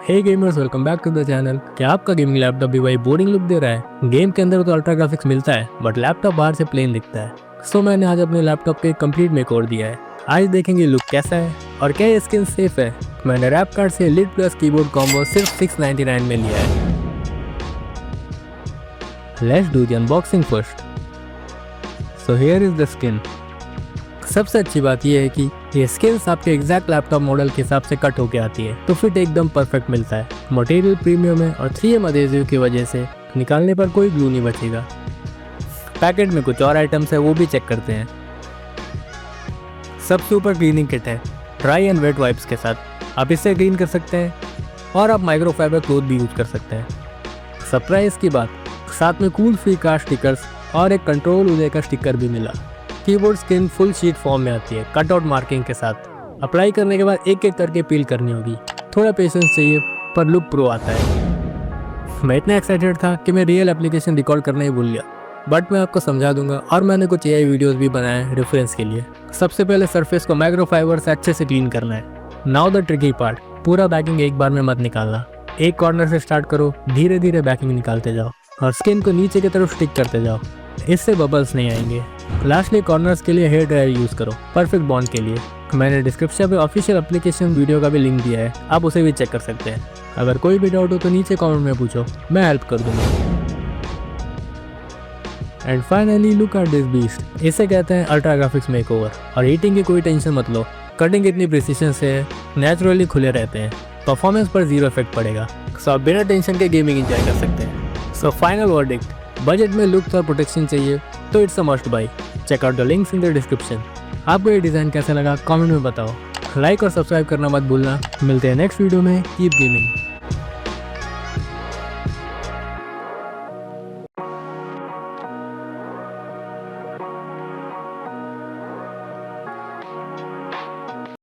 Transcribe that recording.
Hey gamers, welcome back to the channel. क्या आपका gaming laptop भी वही बोरिंग लुक दे रहा है? गेम के अंदर तो अल्ट्रा ग्राफिक्स मिलता है बट लैपटॉप बाहर से प्लेन दिखता है। सो मैंने आज अपने लैपटॉप के कंप्लीट मेकओवर दिया है। आज देखेंगे लुक कैसा है और क्या ये स्किन सेफ है। मैंने रैप कार्ड से लिड प्लस कीबोर्ड कॉम्बो सिर्फ 699 में लिया है। Let's do the unboxing first. So here is the skin. सबसे अच्छी बात यह है कि ये स्किन्स आपके एग्जैक्ट लैपटॉप मॉडल के हिसाब से कट होके आती है, तो फिट एकदम परफेक्ट मिलता है। मटेरियल प्रीमियम है और 3M अडेसिव की वजह से निकालने पर कोई ग्लू नहीं बचेगा। पैकेट में कुछ और आइटम्स है, वो भी चेक करते हैं। सबसे ऊपर क्लीनिंग किट है ड्राई एंड वेट वाइप्स के साथ। आप इससे क्लीन कर सकते हैं और आप माइक्रोफाइबर क्लोथ भी यूज कर सकते हैं। सरप्राइज की बात, साथ में कूल फ्री कार स्टिकर्स और एक कंट्रोल उदय का स्टिकर भी मिला। Keyboard skin full sheet form में आती है, कटआउट मार्किंग के साथ। अप्लाई करने के बाद एक एक करके पील करनी होगी। थोड़ा पेशेंस चाहिए पर लुक प्रो आता है। मैं इतना एक्साइटेड था कि मैं रियल एप्लीकेशन रिकॉर्ड करना ही भूल गया, बट मैं आपको समझा दूंगा और मैंने कुछ AI वीडियोस भी बनाए हैं रेफरेंस के लिए। सबसे पहले सरफेस को माइक्रोफाइबर से अच्छे से क्लीन करना है। नाउ द ट्रिकी पार्ट, पूरा बैकिंग एक बार में मत निकालना। एक कॉर्नर से स्टार्ट करो, धीरे धीरे बैकिंग निकालते जाओ और स्किन को नीचे की तरफ स्टिक करते जाओ। इससे बबल्स नहीं आएंगे। लास्टली कॉर्नर्स के लिए हेयर ड्रायर यूज करो परफेक्ट बॉन्ड के लिए। मैंने डिस्क्रिप्शन में ऑफिशियल एप्लीकेशन वीडियो का भी लिंक दिया है, आप उसे भी चेक कर सकते हैं। अगर कोई भी डाउट हो तो नीचे कमेंट में पूछो, मैं हेल्प कर दूंगा। And finally look at this beast. इसे कहते हैं अल्ट्रा ग्राफिक्स मेकओवर। और हीटिंग की कोई टेंशन मत लो, कटिंग इतनी प्रिसीजन से है, नेचुरली खुले रहते हैं, परफॉर्मेंस पर जीरो इफेक्ट पड़ेगा। सो आप बिना टेंशन के गेमिंग एंजॉय कर सकते हैं। सो फाइनल वर्डिक्ट, बजट में लुक्स और प्रोटेक्शन चाहिए तो it's a must buy. Check out the links in the description. आपको ये डिज़ाइन कैसा लगा कमेंट में बताओ। लाइक और सब्सक्राइब करना मत भूलना। मिलते हैं नेक्स्ट वीडियो में। Keep gaming.